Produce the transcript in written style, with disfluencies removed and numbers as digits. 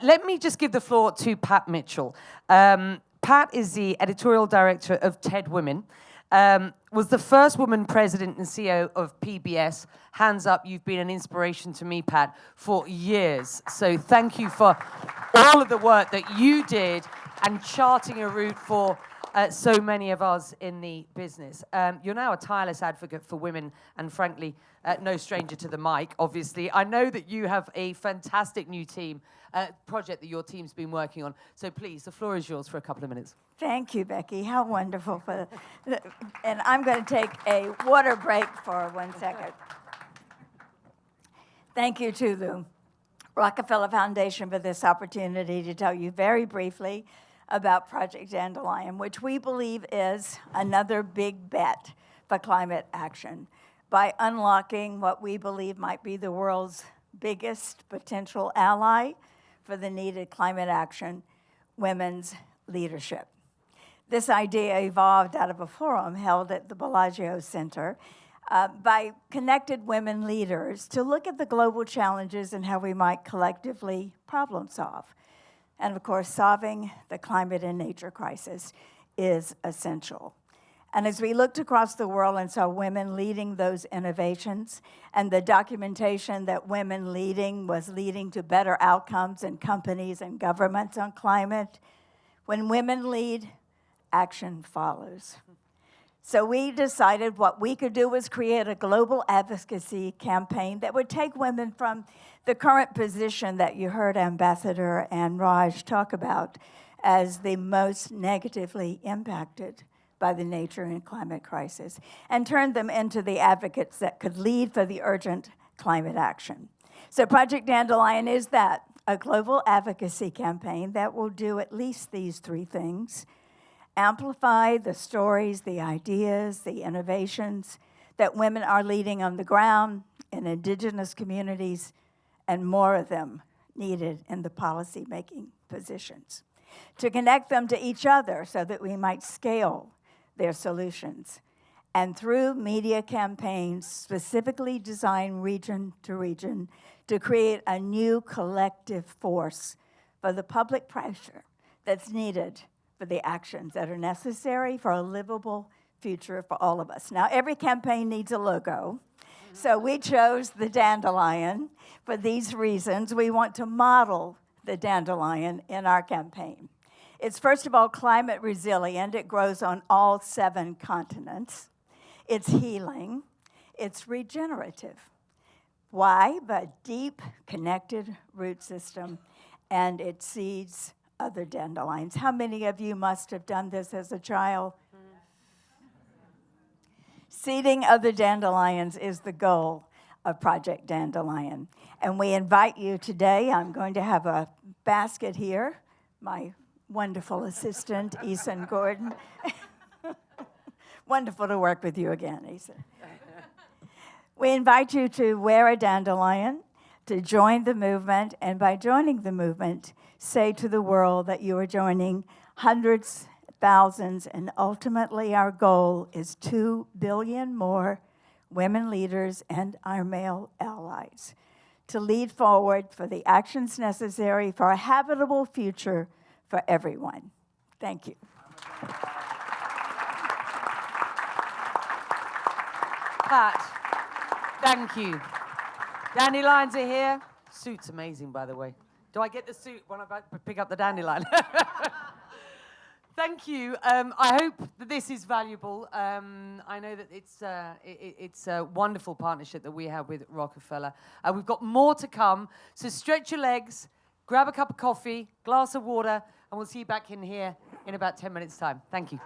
let me just give the floor to Pat Mitchell. Pat is the editorial director of TED Women, was the first woman president and CEO of PBS. Hands up, you've been an inspiration to me, Pat, for years. So thank you for all of the work that you did and charting a route for so many of us in the business. You're now a tireless advocate for women and, frankly, no stranger to the mic, obviously. I know that you have a fantastic new project that your team's been working on. So please, the floor is yours for a couple of minutes. Thank you, Becky. How wonderful. And I'm going to take a water break for 1 second. Thank you to the Rockefeller Foundation for this opportunity to tell you very briefly about Project Dandelion, which we believe is another big bet for climate action by unlocking what we believe might be the world's biggest potential ally for the needed climate action, women's leadership. This idea evolved out of a forum held at the Bellagio Center by connected women leaders to look at the global challenges and how we might collectively problem solve. And of course, solving the climate and nature crisis is essential. And as we looked across the world and saw women leading those innovations and the documentation that women leading was leading to better outcomes in companies and governments on climate, when women lead, action follows. So we decided what we could do was create a global advocacy campaign that would take women from the current position that you heard Ambassador and Raj talk about as the most negatively impacted by the nature and climate crisis, and turn them into the advocates that could lead for the urgent climate action. So Project Dandelion is that, a global advocacy campaign that will do at least these three things: amplify the stories, the ideas, the innovations that women are leading on the ground in indigenous communities, and more of them needed in the policy-making positions. To connect them to each other so that we might scale their solutions. And through media campaigns specifically designed region to region to create a new collective force for the public pressure that's needed for the actions that are necessary for a livable future for all of us. Now, every campaign needs a logo, so we chose the dandelion for these reasons. We want to model the dandelion in our campaign. It's, first of all, climate resilient. It grows on all 7 continents. It's healing. It's regenerative. Why? But deep, connected root system, and it seeds other dandelions. How many of you must have done this as a child? Seeding other dandelions is the goal of Project Dandelion. And we invite you today. I'm going to have a basket here. My wonderful assistant, Eason Gordon. Wonderful to work with you again, Eason. We invite you to wear a dandelion, to join the movement, and by joining the movement, say to the world that you are joining hundreds, thousands, and ultimately our goal is 2 billion more women leaders and our male allies to lead forward for the actions necessary for a habitable future for everyone. Thank you. Pat, thank you. Dandelions are here. Suit's amazing, by the way. Do I get the suit when I pick up the dandelion? Thank you. I hope that this is valuable. I know that it's a wonderful partnership that we have with Rockefeller. We've got more to come, so stretch your legs, grab a cup of coffee, glass of water, and we'll see you back in here in about 10 minutes' time. Thank you.